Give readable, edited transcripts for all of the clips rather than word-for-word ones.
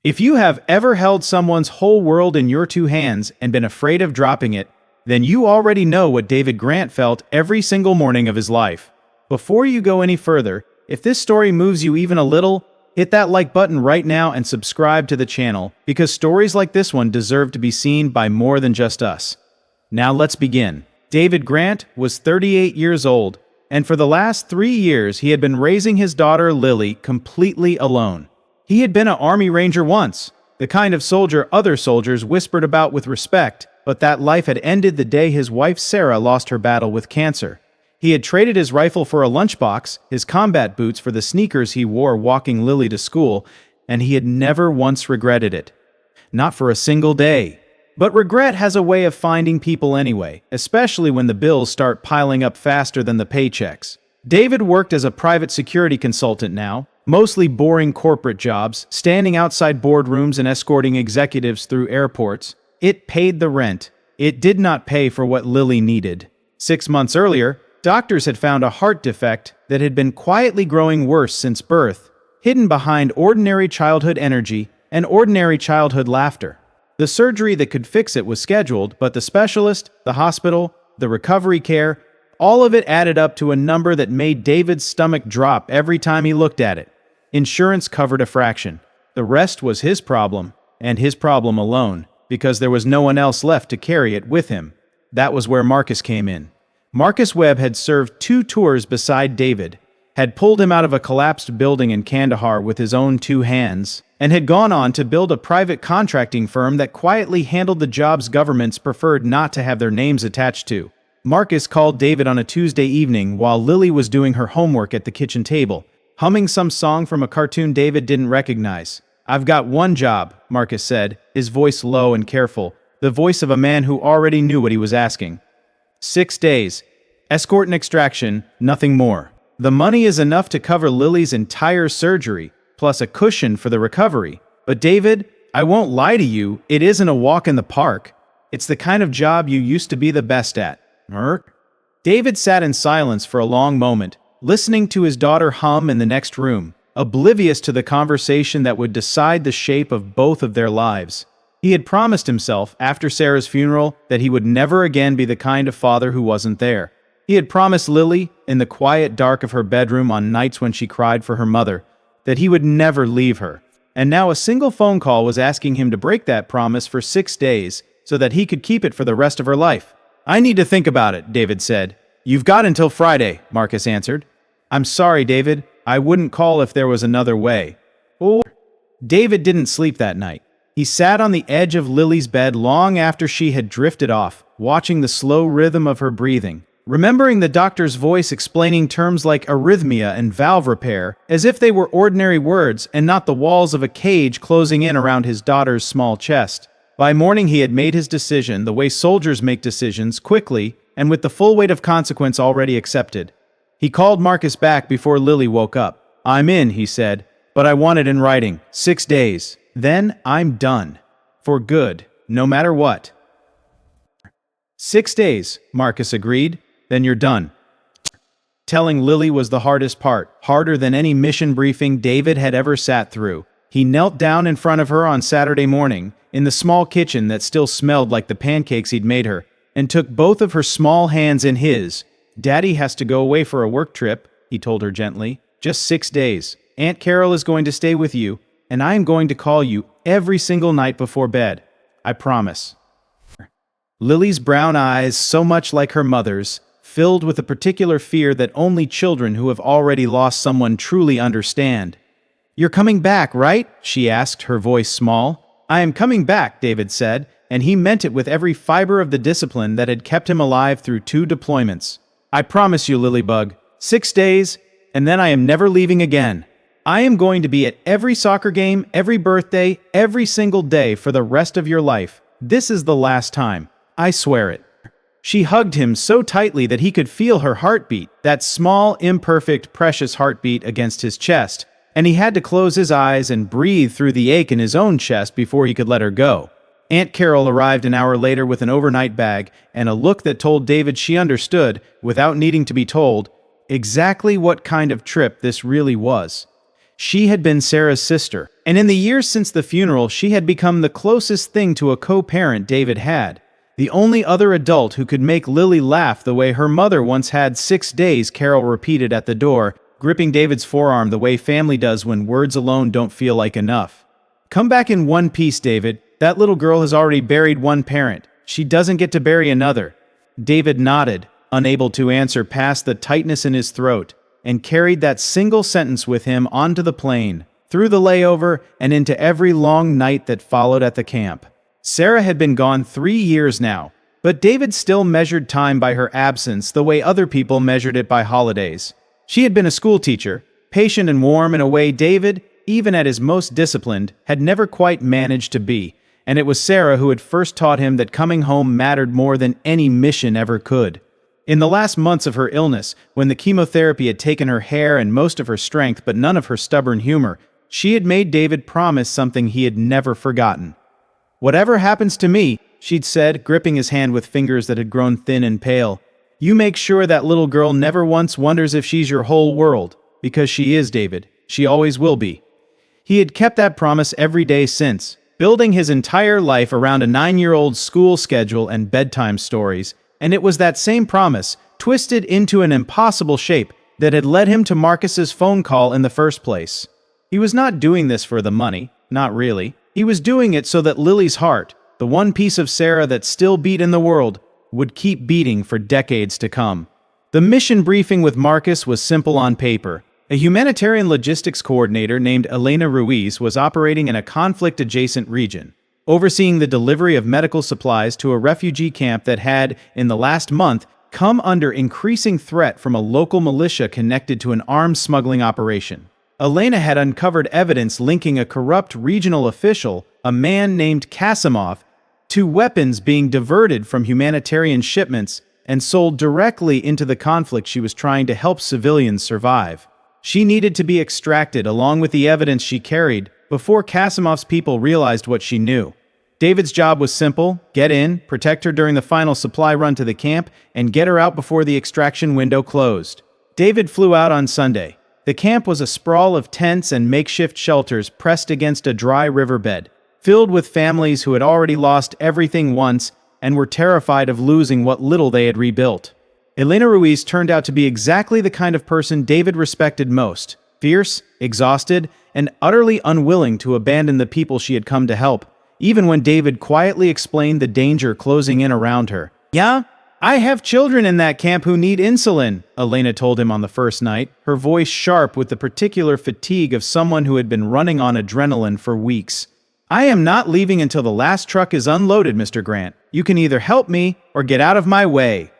If you have ever held someone's whole world in your two hands and been afraid of dropping it, then you already know what David Grant felt every single morning of his life. Before you go any further, if this story moves you even a little, hit that like button right now and subscribe to the channel, because stories like this one deserve to be seen by more than just us. Now let's begin. David Grant was 38 years old, and for the last 3 years he had been raising his daughter Lily completely alone. He had been an Army Ranger once, the kind of soldier other soldiers whispered about with respect, but that life had ended the day his wife Sarah lost her battle with cancer. He had traded his rifle for a lunchbox, his combat boots for the sneakers he wore walking Lily to school, and he had never once regretted it. Not for a single day. But regret has a way of finding people anyway, especially when the bills start piling up faster than the paychecks. David worked as a private security consultant now, mostly boring corporate jobs, standing outside boardrooms and escorting executives through airports. It paid the rent. It did not pay for what Lily needed. 6 months earlier, doctors had found a heart defect that had been quietly growing worse since birth, hidden behind ordinary childhood energy and ordinary childhood laughter. The surgery that could fix it was scheduled, but the specialist, the hospital, the recovery care, all of it added up to a number that made David's stomach drop every time he looked at it. Insurance covered a fraction. The rest was his problem, and his problem alone, because there was no one else left to carry it with him. That was where Marcus came in. Marcus Webb had served 2 tours beside David, had pulled him out of a collapsed building in Kandahar with his own 2 hands, and had gone on to build a private contracting firm that quietly handled the jobs governments preferred not to have their names attached to. Marcus called David on a Tuesday evening while Lily was doing her homework at the kitchen table, humming some song from a cartoon David didn't recognize. "I've got one job," Marcus said, his voice low and careful, the voice of a man who already knew what he was asking. 6 days. Escort and extraction, nothing more. The money is enough to cover Lily's entire surgery, plus a cushion for the recovery. But David, I won't lie to you, it isn't a walk in the park. It's the kind of job you used to be the best at. David sat in silence for a long moment, listening to his daughter hum in the next room, oblivious to the conversation that would decide the shape of both of their lives. He had promised himself, after Sarah's funeral, that he would never again be the kind of father who wasn't there. He had promised Lily, in the quiet dark of her bedroom on nights when she cried for her mother, that he would never leave her. And now a single phone call was asking him to break that promise for 6 days so that he could keep it for the rest of her life. "I need to think about it," David said. "You've got until Friday," Marcus answered. "I'm sorry, David. I wouldn't call if there was another way." David didn't sleep that night. He sat on the edge of Lily's bed long after she had drifted off, watching the slow rhythm of her breathing, remembering the doctor's voice explaining terms like arrhythmia and valve repair as if they were ordinary words and not the walls of a cage closing in around his daughter's small chest. By morning he had made his decision the way soldiers make decisions, quickly and with the full weight of consequence already accepted. He called Marcus back before Lily woke up. "I'm in," he said, "but I want it in writing. 6 days. Then I'm done. For good, no matter what." 6 days, Marcus agreed. "Then you're done." Telling Lily was the hardest part, harder than any mission briefing David had ever sat through. He knelt down in front of her on Saturday morning, in the small kitchen that still smelled like the pancakes he'd made her, and took both of her small hands in his. "Daddy has to go away for a work trip," he told her gently. "Just 6 days. Aunt Carol is going to stay with you, and I am going to call you every single night before bed. I promise." Lily's brown eyes, so much like her mother's, filled with a particular fear that only children who have already lost someone truly understand. "You're coming back, right?" she asked, her voice small. "I am coming back," David said, and he meant it with every fiber of the discipline that had kept him alive through 2 deployments. "I promise you, Lilybug, 6 days, and then I am never leaving again. I am going to be at every soccer game, every birthday, every single day for the rest of your life. This is the last time. I swear it." She hugged him so tightly that he could feel her heartbeat, that small, imperfect, precious heartbeat against his chest, and he had to close his eyes and breathe through the ache in his own chest before he could let her go. Aunt Carol arrived an hour later with an overnight bag and a look that told David she understood, without needing to be told, exactly what kind of trip this really was. She had been Sarah's sister, And in the years since the funeral, she had become the closest thing to a co-parent David had. The only other adult who could make Lily laugh the way her mother once had. 6 days, Carol repeated at the door, gripping David's forearm the way family does when words alone don't feel like enough. Come back in one piece, David. That little girl has already buried one parent. She doesn't get to bury another. David nodded, unable to answer past the tightness in his throat, and carried that single sentence with him onto the plane, through the layover, and into every long night that followed at the camp. Sarah had been gone 3 years now, but David still measured time by her absence the way other people measured it by holidays. She had been a schoolteacher, patient and warm in a way David, even at his most disciplined, had never quite managed to be, and it was Sarah who had first taught him that coming home mattered more than any mission ever could. In the last months of her illness, when the chemotherapy had taken her hair and most of her strength but none of her stubborn humor, she had made David promise something he had never forgotten. "Whatever happens to me," she'd said, gripping his hand with fingers that had grown thin and pale, "you make sure that little girl never once wonders if she's your whole world, because she is, David. She always will be." He had kept that promise every day since, building his entire life around a 9-year-old's school schedule and bedtime stories, and it was that same promise, twisted into an impossible shape, that had led him to Marcus's phone call in the first place. He was not doing this for the money, not really. He was doing it so that Lily's heart, the one piece of Sarah that still beat in the world, would keep beating for decades to come. The mission briefing with Marcus was simple on paper. A humanitarian logistics coordinator named Elena Ruiz was operating in a conflict-adjacent region, overseeing the delivery of medical supplies to a refugee camp that had, in the last month, come under increasing threat from a local militia connected to an arms smuggling operation. Elena had uncovered evidence linking a corrupt regional official, a man named Kasimov, to weapons being diverted from humanitarian shipments and sold directly into the conflict she was trying to help civilians survive. She needed to be extracted along with the evidence she carried before Kasimov's people realized what she knew. David's job was simple: get in, protect her during the final supply run to the camp, and get her out before the extraction window closed. David flew out on Sunday. The camp was a sprawl of tents and makeshift shelters pressed against a dry riverbed, filled with families who had already lost everything once and were terrified of losing what little they had rebuilt. Elena Ruiz turned out to be exactly the kind of person David respected most: fierce, exhausted, and utterly unwilling to abandon the people she had come to help, even when David quietly explained the danger closing in around her. "Yeah, I have children in that camp who need insulin," Elena told him on the first night, her voice sharp with the particular fatigue of someone who had been running on adrenaline for weeks. "I am not leaving until the last truck is unloaded, Mr. Grant. You can either help me or get out of my way."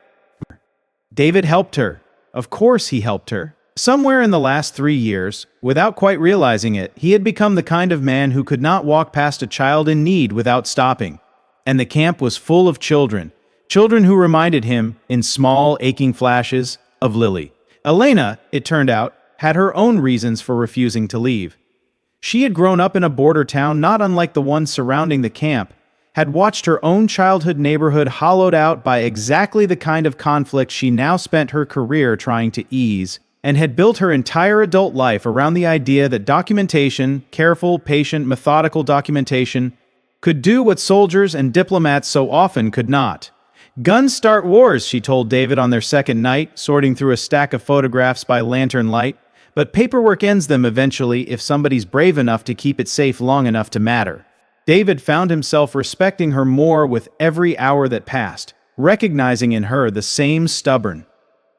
David helped her. Of course he helped her. Somewhere in the last 3 years, without quite realizing it, he had become the kind of man who could not walk past a child in need without stopping. And the camp was full of children. Children who reminded him, in small, aching flashes, of Lily. Elena, it turned out, had her own reasons for refusing to leave. She had grown up in a border town not unlike the one surrounding the camp, had watched her own childhood neighborhood hollowed out by exactly the kind of conflict she now spent her career trying to ease, and had built her entire adult life around the idea that documentation, careful, patient, methodical documentation, could do what soldiers and diplomats so often could not. "Guns start wars," she told David on their second night, sorting through a stack of photographs by lantern light, "but paperwork ends them eventually if somebody's brave enough to keep it safe long enough to matter." David found himself respecting her more with every hour that passed, recognizing in her the same stubborn,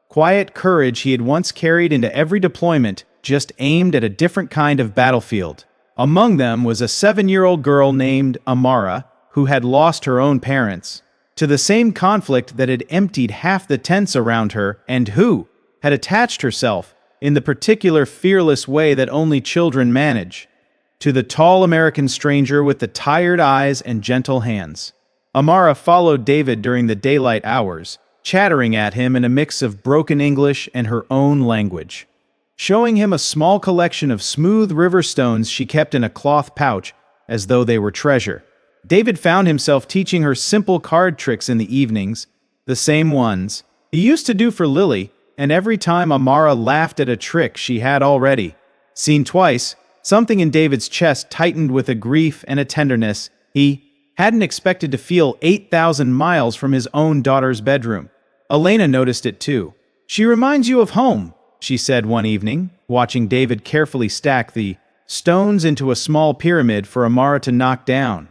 quiet courage he had once carried into every deployment, just aimed at a different kind of battlefield. Among them was a 7-year-old girl named Amara, who had lost her own parents to the same conflict that had emptied half the tents around her, and who had attached herself, in the particular fearless way that only children manage, to the tall American stranger with the tired eyes and gentle hands. Amara followed David during the daylight hours, chattering at him in a mix of broken English and her own language, showing him a small collection of smooth river stones she kept in a cloth pouch, as though they were treasure. David found himself teaching her simple card tricks in the evenings, the same ones he used to do for Lily, and every time Amara laughed at a trick she had already seen twice, Something in David's chest tightened with a grief and a tenderness he hadn't expected to feel 8,000 miles from his own daughter's bedroom. Elena noticed it too. "She reminds you of home," she said one evening, watching David carefully stack the stones into a small pyramid for Amara to knock down.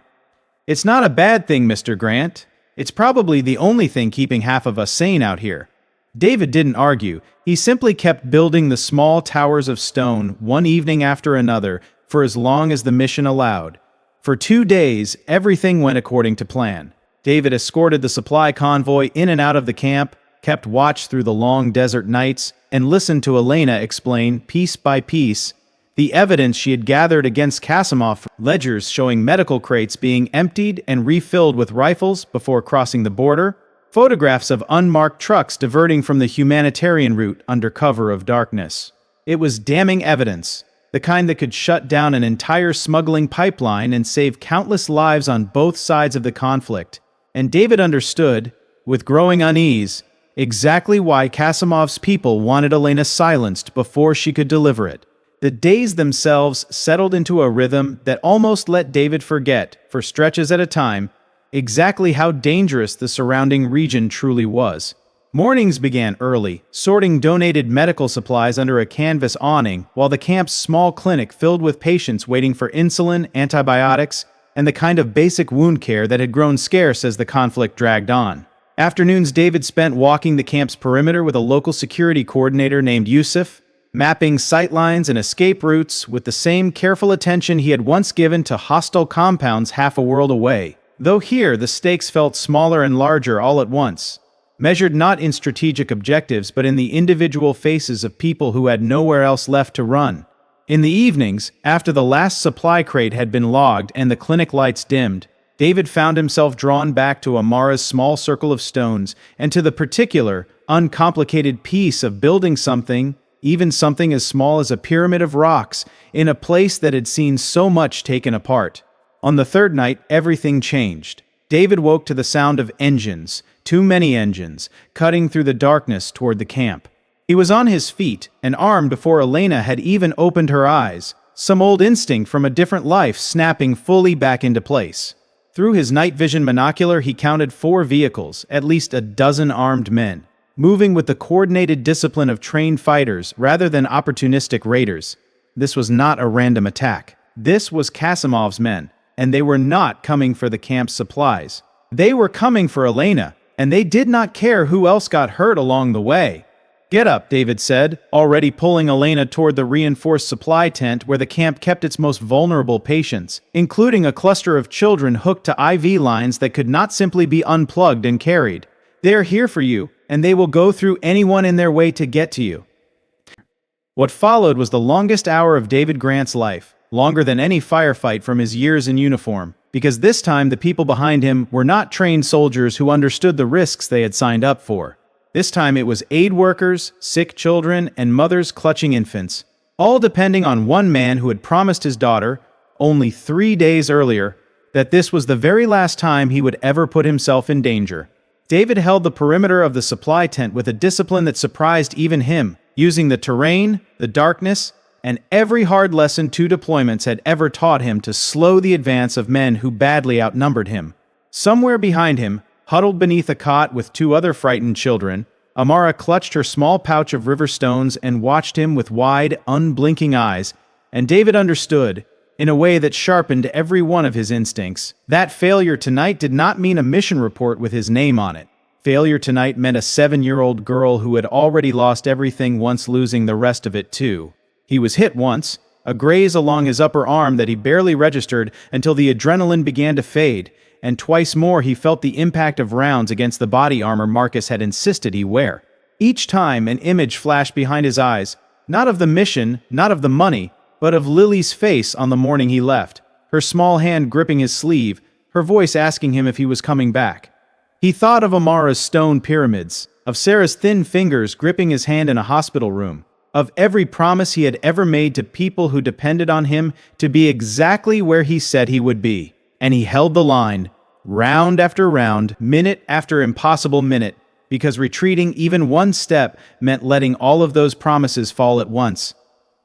"It's not a bad thing, Mr. Grant. It's probably the only thing keeping half of us sane out here." David didn't argue. He simply kept building the small towers of stone one evening after another for as long as the mission allowed. For 2 days, everything went according to plan. David escorted the supply convoy in and out of the camp, kept watch through the long desert nights, and listened to Elena explain, piece by piece, the evidence she had gathered against Kasimov, ledgers showing medical crates being emptied and refilled with rifles before crossing the border, photographs of unmarked trucks diverting from the humanitarian route under cover of darkness. It was damning evidence, the kind that could shut down an entire smuggling pipeline and save countless lives on both sides of the conflict. And David understood, with growing unease, exactly why Kasimov's people wanted Elena silenced before she could deliver it. The days themselves settled into a rhythm that almost let David forget, for stretches at a time, exactly how dangerous the surrounding region truly was. Mornings began early, sorting donated medical supplies under a canvas awning, while the camp's small clinic filled with patients waiting for insulin, antibiotics, and the kind of basic wound care that had grown scarce as the conflict dragged on. Afternoons David spent walking the camp's perimeter with a local security coordinator named Yusuf, mapping sightlines and escape routes with the same careful attention he had once given to hostile compounds half a world away. Though here the stakes felt smaller and larger all at once, measured not in strategic objectives but in the individual faces of people who had nowhere else left to run. In the evenings, after the last supply crate had been logged and the clinic lights dimmed, David found himself drawn back to Amara's small circle of stones and to the particular, uncomplicated piece of building something, even something as small as a pyramid of rocks, in a place that had seen so much taken apart. On the third night, everything changed. David woke to the sound of engines, too many engines, cutting through the darkness toward the camp. He was on his feet and armed before Elena had even opened her eyes, some old instinct from a different life snapping fully back into place. Through his night vision monocular, he counted 4 vehicles, at least a dozen armed men, moving with the coordinated discipline of trained fighters rather than opportunistic raiders. This was not a random attack. This was Kasimov's men, and they were not coming for the camp's supplies. They were coming for Elena, and they did not care who else got hurt along the way. "Get up," David said, already pulling Elena toward the reinforced supply tent where the camp kept its most vulnerable patients, including a cluster of children hooked to IV lines that could not simply be unplugged and carried. "They are here for you, and they will go through anyone in their way to get to you." What followed was the longest hour of David Grant's life, longer than any firefight from his years in uniform, because this time the people behind him were not trained soldiers who understood the risks they had signed up for. This time it was aid workers, sick children, and mothers clutching infants, all depending on one man who had promised his daughter, only 3 days earlier, that this was the very last time he would ever put himself in danger. David held the perimeter of the supply tent with a discipline that surprised even him, using the terrain, the darkness, and every hard lesson 2 deployments had ever taught him to slow the advance of men who badly outnumbered him. Somewhere behind him, huddled beneath a cot with 2 other frightened children, Amara clutched her small pouch of river stones and watched him with wide, unblinking eyes, and David understood, in a way that sharpened every one of his instincts, that failure tonight did not mean a mission report with his name on it. Failure tonight meant a 7-year-old girl who had already lost everything once losing the rest of it too. He was hit once, a graze along his upper arm that he barely registered until the adrenaline began to fade, and twice more he felt the impact of rounds against the body armor Marcus had insisted he wear. Each time an image flashed behind his eyes, not of the mission, not of the money, but of Lily's face on the morning he left, her small hand gripping his sleeve, her voice asking him if he was coming back. He thought of Amara's stone pyramids, of Sarah's thin fingers gripping his hand in a hospital room, of every promise he had ever made to people who depended on him to be exactly where he said he would be. And he held the line, round after round, minute after impossible minute, because retreating even one step meant letting all of those promises fall at once.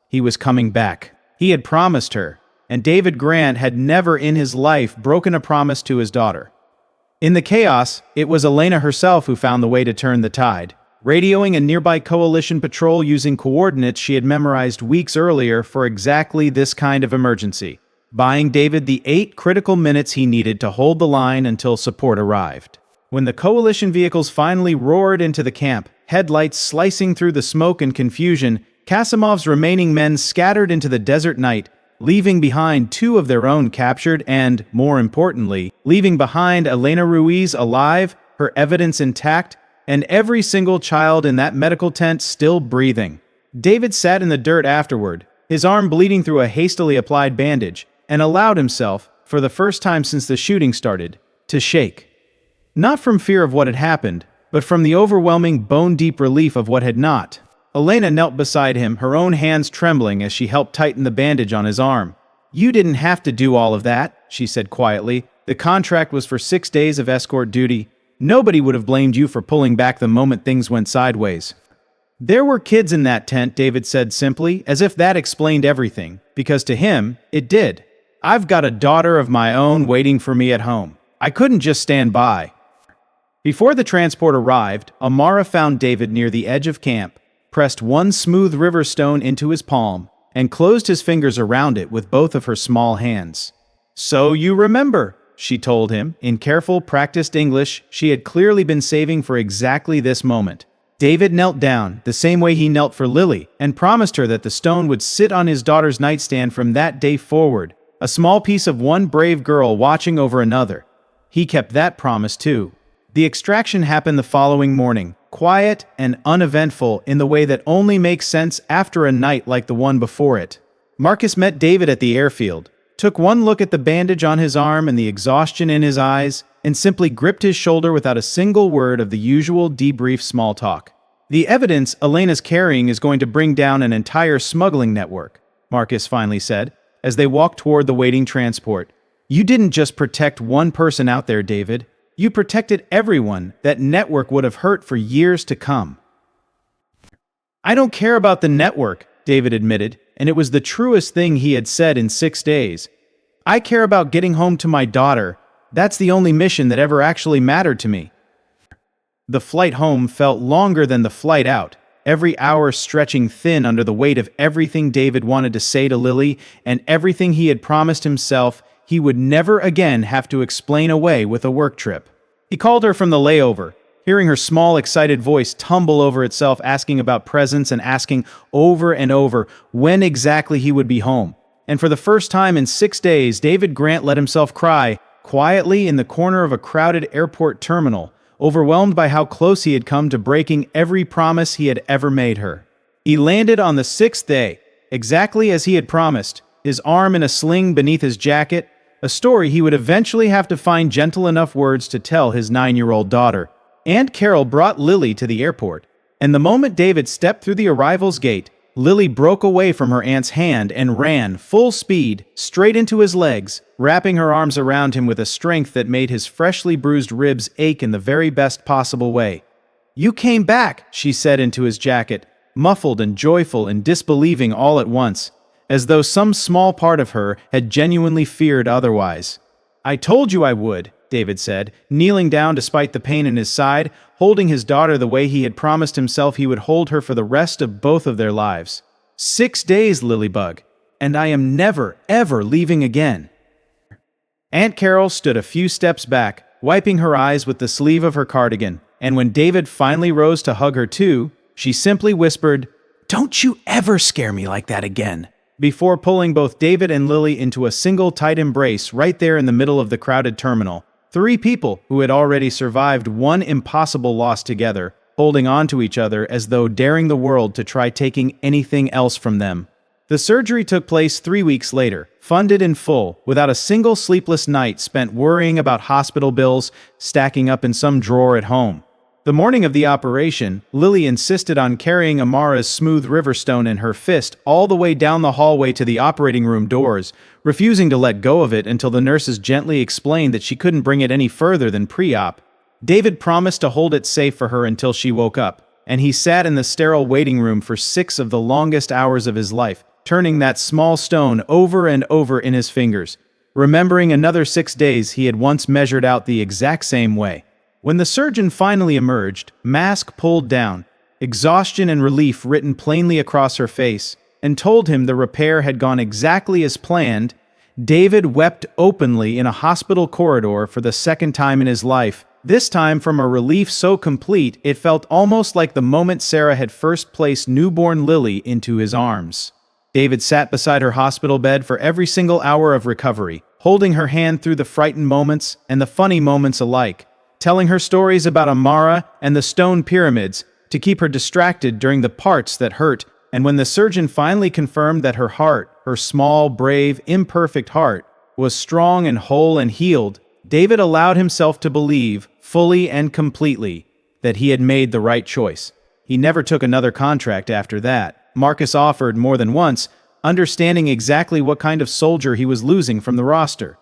He was coming back. He had promised her, and David Grant had never in his life broken a promise to his daughter. In the chaos, it was Elena herself who found the way to turn the tide, radioing a nearby coalition patrol using coordinates she had memorized weeks earlier for exactly this kind of emergency, buying David the 8 critical minutes he needed to hold the line until support arrived. When the coalition vehicles finally roared into the camp, headlights slicing through the smoke and confusion, Kasimov's remaining men scattered into the desert night, leaving behind 2 of their own captured and, more importantly, leaving behind Elena Ruiz alive, her evidence intact, and every single child in that medical tent still breathing. David sat in the dirt afterward, his arm bleeding through a hastily applied bandage, and allowed himself, for the first time since the shooting started, to shake. Not from fear of what had happened, but from the overwhelming bone-deep relief of what had not. Elena knelt beside him, her own hands trembling as she helped tighten the bandage on his arm. "You didn't have to do all of that," she said quietly. "The contract was for 6 days of escort duty. Nobody would have blamed you for pulling back the moment things went sideways." "There were kids in that tent," David said simply, as if that explained everything, because to him, it did. "I've got a daughter of my own waiting for me at home. I couldn't just stand by." Before the transport arrived, Amara found David near the edge of camp, pressed one smooth river stone into his palm, and closed his fingers around it with both of her small hands. "So you remember," she told him, in careful, practiced English she had clearly been saving for exactly this moment. David knelt down, the same way he knelt for Lily, and promised her that the stone would sit on his daughter's nightstand from that day forward, a small piece of one brave girl watching over another. He kept that promise too. The extraction happened the following morning, quiet and uneventful in the way that only makes sense after a night like the one before it. Marcus met David at the airfield, took one look at the bandage on his arm and the exhaustion in his eyes, and simply gripped his shoulder without a single word of the usual debrief small talk. "The evidence Elena's carrying is going to bring down an entire smuggling network," Marcus finally said, as they walked toward the waiting transport. "You didn't just protect one person out there, David. You protected everyone that network would have hurt for years to come." "I don't care about the network," David admitted, and it was the truest thing he had said in 6 days. "I care about getting home to my daughter. That's the only mission that ever actually mattered to me." The flight home felt longer than the flight out, every hour stretching thin under the weight of everything David wanted to say to Lily and everything he had promised himself he would never again have to explain away with a work trip. He called her from the layover, hearing her small, excited voice tumble over itself, asking about presents and asking over and over when exactly he would be home. And for the first time in 6 days, David Grant let himself cry, quietly in the corner of a crowded airport terminal, overwhelmed by how close he had come to breaking every promise he had ever made her. He landed on the 6th day, exactly as he had promised, his arm in a sling beneath his jacket, a story he would eventually have to find gentle enough words to tell his 9-year-old daughter. Aunt Carol brought Lily to the airport, and the moment David stepped through the arrival's gate, Lily broke away from her aunt's hand and ran, full speed, straight into his legs, wrapping her arms around him with a strength that made his freshly bruised ribs ache in the very best possible way. "You came back," she said into his jacket, muffled and joyful and disbelieving all at once, as though some small part of her had genuinely feared otherwise. "I told you I would," David said, kneeling down despite the pain in his side, holding his daughter the way he had promised himself he would hold her for the rest of both of their lives. 6 days, Lilybug, and I am never, ever leaving again." Aunt Carol stood a few steps back, wiping her eyes with the sleeve of her cardigan, and when David finally rose to hug her too, she simply whispered, "Don't you ever scare me like that again," before pulling both David and Lily into a single tight embrace right there in the middle of the crowded terminal. 3 people who had already survived one impossible loss together, holding on to each other as though daring the world to try taking anything else from them. The surgery took place 3 weeks later, funded in full, without a single sleepless night spent worrying about hospital bills stacking up in some drawer at home. The morning of the operation, Lily insisted on carrying Amara's smooth riverstone in her fist all the way down the hallway to the operating room doors, refusing to let go of it until the nurses gently explained that she couldn't bring it any further than pre-op. David promised to hold it safe for her until she woke up, and he sat in the sterile waiting room for 6 of the longest hours of his life, turning that small stone over and over in his fingers, remembering another 6 days he had once measured out the exact same way. When the surgeon finally emerged, mask pulled down, exhaustion and relief written plainly across her face, and told him the repair had gone exactly as planned, David wept openly in a hospital corridor for the second time in his life, this time from a relief so complete it felt almost like the moment Sarah had first placed newborn Lily into his arms. David sat beside her hospital bed for every single hour of recovery, holding her hand through the frightened moments and the funny moments alike, telling her stories about Amara and the stone pyramids to keep her distracted during the parts that hurt. And when the surgeon finally confirmed that her heart, her small, brave, imperfect heart, was strong and whole and healed, David allowed himself to believe, fully and completely, that he had made the right choice. He never took another contract after that. Marcus offered more than once, understanding exactly what kind of soldier he was losing from the roster.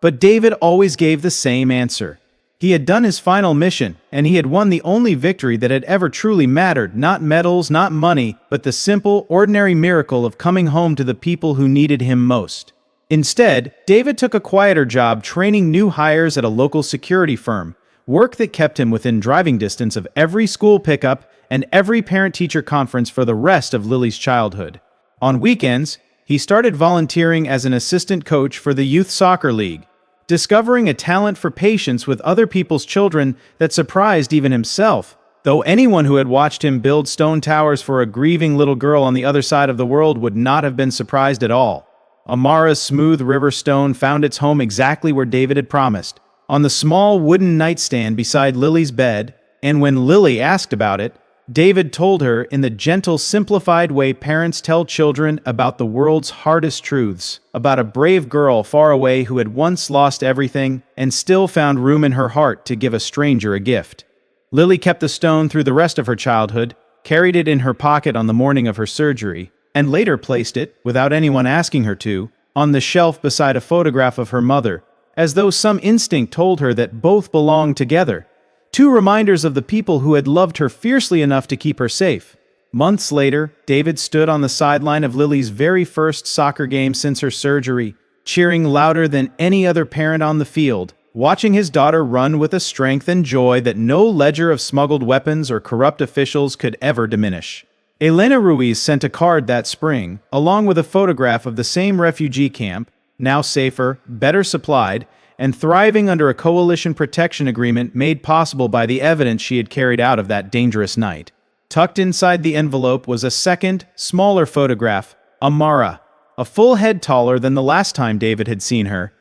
But David always gave the same answer. He had done his final mission, and he had won the only victory that had ever truly mattered, not medals, not money, but the simple, ordinary miracle of coming home to the people who needed him most. Instead, David took a quieter job training new hires at a local security firm, work that kept him within driving distance of every school pickup and every parent-teacher conference for the rest of Lily's childhood. On weekends, he started volunteering as an assistant coach for the youth soccer league, discovering a talent for patience with other people's children that surprised even himself, though anyone who had watched him build stone towers for a grieving little girl on the other side of the world would not have been surprised at all. Amara's smooth river stone found its home exactly where David had promised, on the small wooden nightstand beside Lily's bed, and when Lily asked about it, David told her in the gentle, simplified way parents tell children about the world's hardest truths, about a brave girl far away who had once lost everything and still found room in her heart to give a stranger a gift. Lily kept the stone through the rest of her childhood, carried it in her pocket on the morning of her surgery, and later placed it, without anyone asking her to, on the shelf beside a photograph of her mother, as though some instinct told her that both belonged together. Two reminders of the people who had loved her fiercely enough to keep her safe. Months later, David stood on the sideline of Lily's very first soccer game since her surgery, cheering louder than any other parent on the field, watching his daughter run with a strength and joy that no ledger of smuggled weapons or corrupt officials could ever diminish. Elena Ruiz sent a card that spring, along with a photograph of the same refugee camp, now safer, better supplied, and thriving under a coalition protection agreement made possible by the evidence she had carried out of that dangerous night. Tucked inside the envelope was a second, smaller photograph, Amara, a full head taller than the last time David had seen her,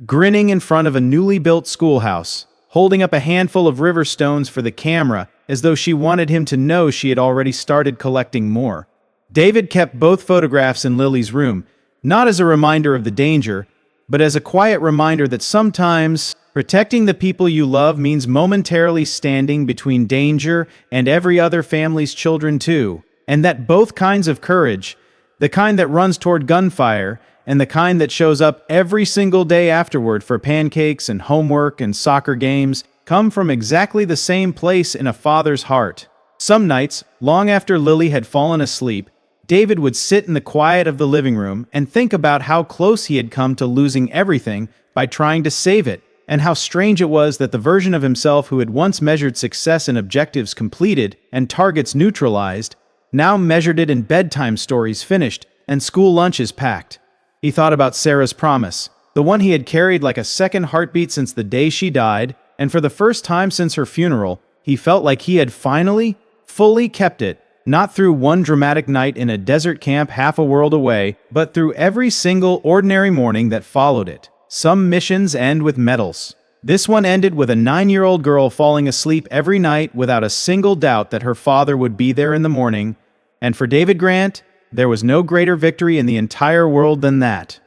grinning in front of a newly built schoolhouse, holding up a handful of river stones for the camera as though she wanted him to know she had already started collecting more. David kept both photographs in Lily's room, not as a reminder of the danger, but as a quiet reminder that sometimes protecting the people you love means momentarily standing between danger and every other family's children too, and that both kinds of courage, the kind that runs toward gunfire and the kind that shows up every single day afterward for pancakes and homework and soccer games, come from exactly the same place in a father's heart. Some nights, long after Lily had fallen asleep, David would sit in the quiet of the living room and think about how close he had come to losing everything by trying to save it, and how strange it was that the version of himself who had once measured success in objectives completed and targets neutralized, now measured it in bedtime stories finished and school lunches packed. He thought about Sarah's promise, the one he had carried like a second heartbeat since the day she died, and for the first time since her funeral, he felt like he had finally, fully kept it, not through one dramatic night in a desert camp half a world away, but through every single ordinary morning that followed it. Some missions end with medals. This one ended with a 9-year-old girl falling asleep every night without a single doubt that her father would be there in the morning, and for David Grant, there was no greater victory in the entire world than that.